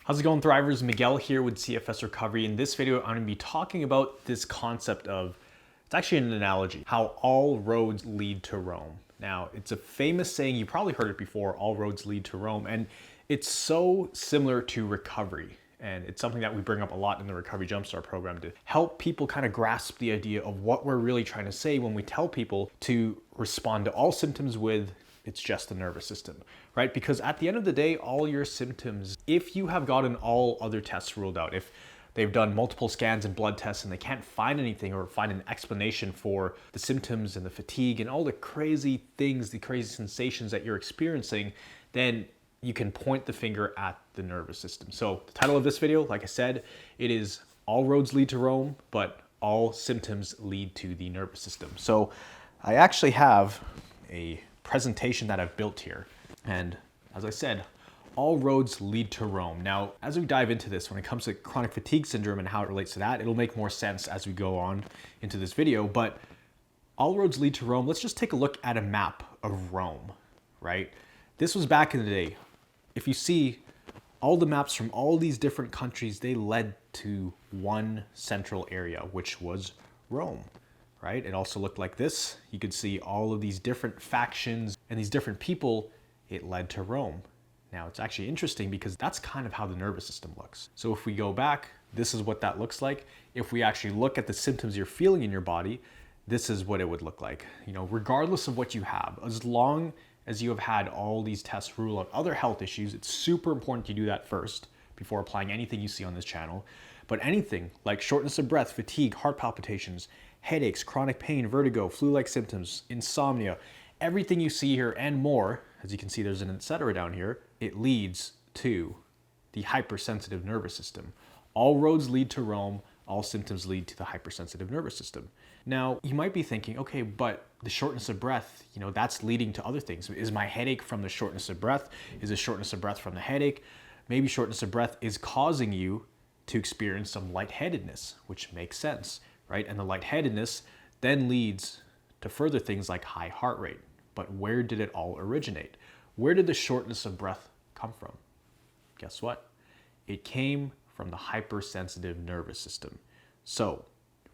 How's it going, Thrivers? Miguel here with CFS Recovery. In this video, I'm going to be talking about this concept of, it's actually an analogy, how all roads lead to Rome. Now, it's a famous saying, you probably heard it before, all roads lead to Rome, and it's so similar to recovery. And it's something that we bring up a lot in the Recovery Jumpstart program to help people kind of grasp the idea of what we're really trying to say when we tell people to respond to all symptoms with it's just the nervous system, right? Because at the end of the day, all your symptoms, if you have gotten all other tests ruled out, if they've done multiple scans and blood tests and they can't find anything or find an explanation for the symptoms and the fatigue and all the crazy things, the crazy sensations that you're experiencing, then you can point the finger at the nervous system. So the title of this video, like I said, it is All Roads Lead to Rome, but all symptoms lead to the nervous system. So I actually have a presentation that I've built here. And as I said, all roads lead to Rome. Now, as we dive into this, when it comes to chronic fatigue syndrome and how it relates to that, it'll make more sense as we go on into this video. But all roads lead to Rome. Let's just take a look at a map of Rome, right? This was back in the day. If you see all the maps from all these different countries, they led to one central area, which was Rome. Right? It also looked like this. You could see all of these different factions and these different people. It led to Rome. Now, it's actually interesting because that's kind of how the nervous system looks. So if we go back, this is what that looks like. If we actually look at the symptoms you're feeling in your body, this is what it would look like. You know, regardless of what you have, as long as you have had all these tests rule out other health issues, it's super important you do that first before applying anything you see on this channel. But anything like shortness of breath, fatigue, heart palpitations, headaches, chronic pain, vertigo, flu-like symptoms, insomnia, everything you see here and more, as you can see there's an etc. down here, it leads to the hypersensitive nervous system. All roads lead to Rome, all symptoms lead to the hypersensitive nervous system. Now, you might be thinking, okay, but the shortness of breath, you know, that's leading to other things. Is my headache from the shortness of breath? Is the shortness of breath from the headache? Maybe shortness of breath is causing you to experience some lightheadedness, which makes sense, right? And the lightheadedness then leads to further things like high heart rate. But where did it all originate? Where did the shortness of breath come from? Guess what? It came from the hypersensitive nervous system. So,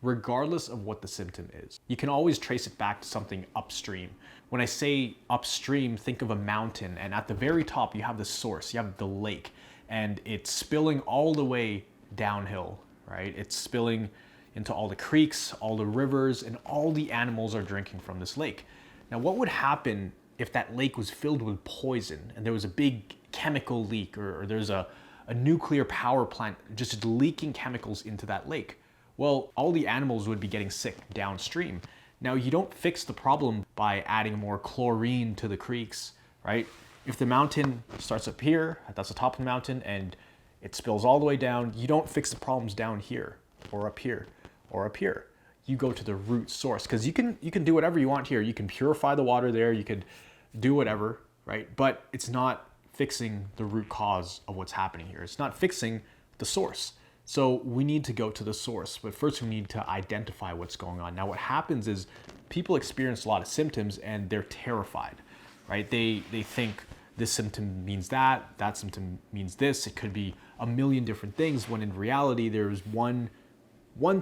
regardless of what the symptom is, you can always trace it back to something upstream. When I say upstream, think of a mountain, and at the very top you have the source, you have the lake, and it's spilling all the way downhill, right? It's spilling into all the creeks, all the rivers, and all the animals are drinking from this lake. Now, what would happen if that lake was filled with poison and there was a big chemical leak, or there's a nuclear power plant just leaking chemicals into that lake? Well, all the animals would be getting sick downstream. Now, you don't fix the problem by adding more chlorine to the creeks, right? If the mountain starts up here, that's the top of the mountain, and it spills all the way down, you don't fix the problems down here, or up here, or up here. You go to the root source, because you can do whatever you want here. You can purify the water there, you could do whatever, right? But it's not fixing the root cause of what's happening here. It's not fixing the source. So we need to go to the source, but first we need to identify what's going on. Now, what happens is people experience a lot of symptoms and they're terrified, right? They think this symptom means that symptom means this. It could be a million different things, when in reality there's one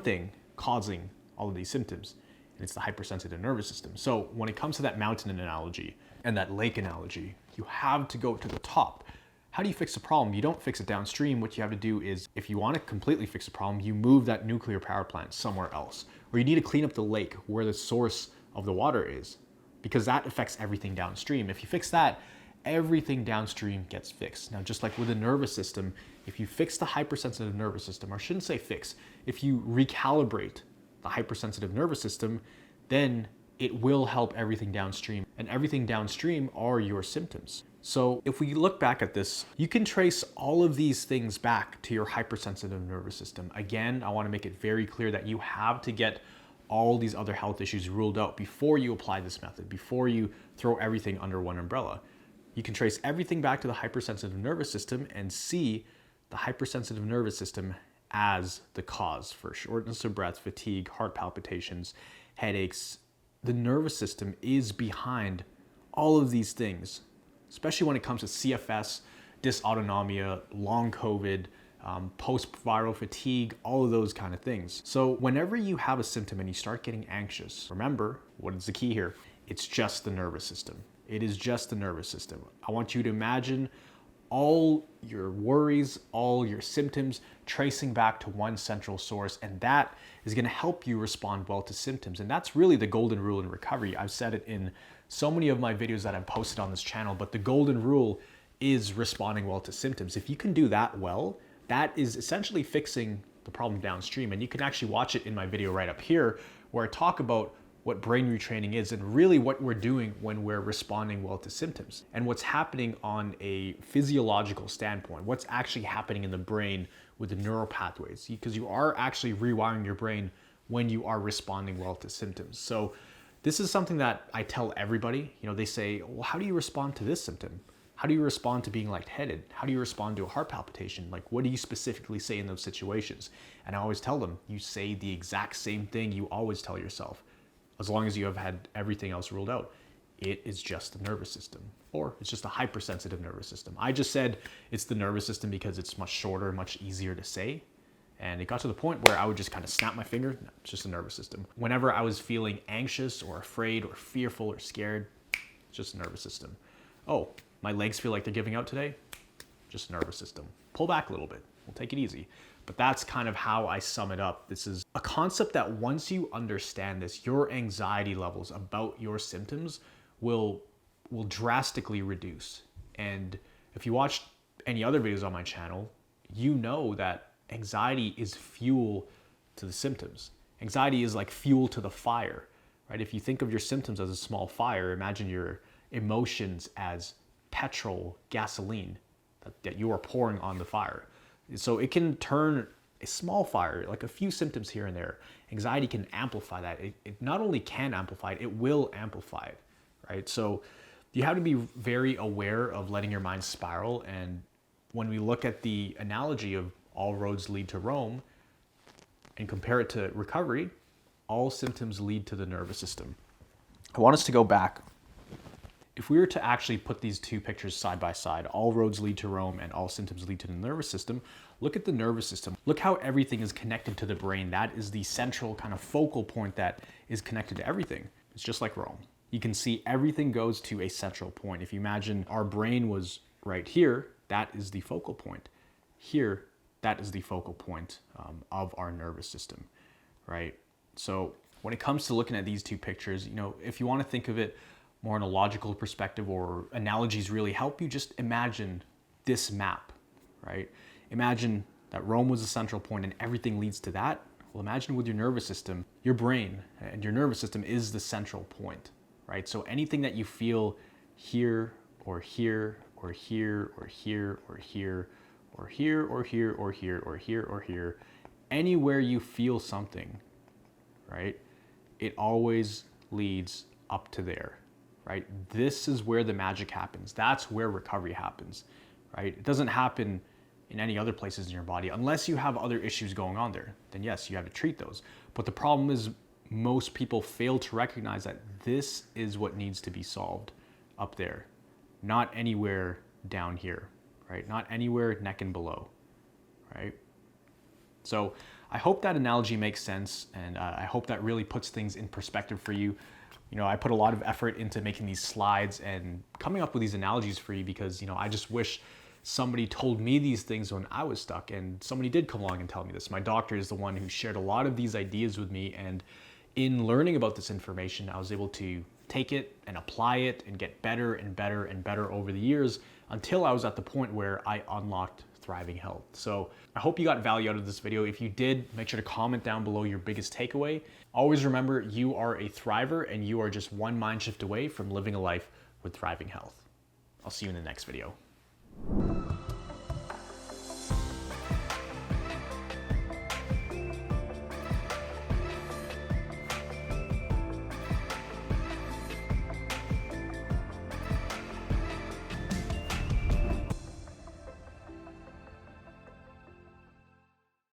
thing causing all of these symptoms, and it's the hypersensitive nervous system. So when it comes to that mountain analogy and that lake analogy, you have to go to the top. How do you fix the problem? You don't fix it downstream. What you have to do is, if you want to completely fix the problem, you move that nuclear power plant somewhere else, or you need to clean up the lake where the source of the water is, because that affects everything downstream. If you fix that, everything downstream gets fixed. Now, just like with the nervous system, if you fix the hypersensitive nervous system, or I shouldn't say fix, if you recalibrate the hypersensitive nervous system, then it will help everything downstream, and everything downstream are your symptoms. So if we look back at this, you can trace all of these things back to your hypersensitive nervous system. Again, I want to make it very clear that you have to get all these other health issues ruled out before you apply this method, before you throw everything under one umbrella. You can trace everything back to the hypersensitive nervous system and see the hypersensitive nervous system as the cause for shortness of breath, fatigue, heart palpitations, headaches. The nervous system is behind all of these things, especially when it comes to CFS dysautonomia, long COVID, post-viral fatigue, all of those kind of things. So whenever you have a symptom and you start getting anxious, remember, what is the key here? It's just the nervous system. It is just the nervous system. I want you to imagine all your worries, all your symptoms tracing back to one central source, and that is going to help you respond well to symptoms. And that's really the golden rule in recovery. I've said it in so many of my videos that I've posted on this channel, but the golden rule is responding well to symptoms. If you can do that well, that is essentially fixing the problem downstream. And you can actually watch it in my video right up here, where I talk about what brain retraining is and really what we're doing when we're responding well to symptoms and what's happening on a physiological standpoint, what's actually happening in the brain with the neural pathways, because you are actually rewiring your brain when you are responding well to symptoms. So this is something that I tell everybody. You know, they say, well, how do you respond to this symptom? How do you respond to being lightheaded? How do you respond to a heart palpitation? Like, what do you specifically say in those situations? And I always tell them, you say the exact same thing you always tell yourself, as long as you have had everything else ruled out. It is just the nervous system, or it's just a hypersensitive nervous system. I just said it's the nervous system because it's much shorter, much easier to say. And it got to the point where I would just kind of snap my finger. No, it's just the nervous system. Whenever I was feeling anxious or afraid or fearful or scared, it's just the nervous system. Oh, my legs feel like they're giving out today, just nervous system. Pull back a little bit, we'll take it easy. But that's kind of how I sum it up. This is a concept that once you understand this, your anxiety levels about your symptoms will drastically reduce. And if you watch any other videos on my channel, you know that anxiety is fuel to the symptoms. Anxiety is like fuel to the fire, right? If you think of your symptoms as a small fire, imagine your emotions as petrol, gasoline that you are pouring on the fire. So it can turn a small fire, like a few symptoms here and there. Anxiety can amplify that. It not only can amplify it, it will amplify it, right? So you have to be very aware of letting your mind spiral. And when we look at the analogy of all roads lead to Rome and compare it to recovery, all symptoms lead to the nervous system. I want us to go back. If we were to actually put these two pictures side by side, all roads lead to Rome and all symptoms lead to the nervous system, look at the nervous system. Look how everything is connected to the brain. That is the central kind of focal point that is connected to everything. It's just like Rome. You can see everything goes to a central point. If you imagine our brain was right here, that is the focal point. Here, that is the focal point of our nervous system, right? So when it comes to looking at these two pictures, you know, if you want to think of it more in a logical perspective, or analogies really help you, just imagine this map, right? Imagine that Rome was the central point and everything leads to that. Well, imagine with your nervous system, your brain and your nervous system is the central point, right? So anything that you feel here or here or here or here or here or here or here or here or here or here, anywhere you feel something, right? It always leads up to there. Right? This is where the magic happens. That's where recovery happens, right? It doesn't happen in any other places in your body unless you have other issues going on there. Then yes, you have to treat those. But the problem is most people fail to recognize that this is what needs to be solved up there, not anywhere down here, right? Not anywhere neck and below, right? So I hope that analogy makes sense, and I hope that really puts things in perspective for you. You know, I put a lot of effort into making these slides and coming up with these analogies for you because, you know, I just wish somebody told me these things when I was stuck, and somebody did come along and tell me this. My doctor is the one who shared a lot of these ideas with me, and in learning about this information, I was able to take it and apply it and get better and better and better over the years until I was at the point where I unlocked thriving health. So I hope you got value out of this video. If you did, make sure to comment down below your biggest takeaway. Always remember, you are a thriver and you are just one mind shift away from living a life with thriving health. I'll see you in the next video.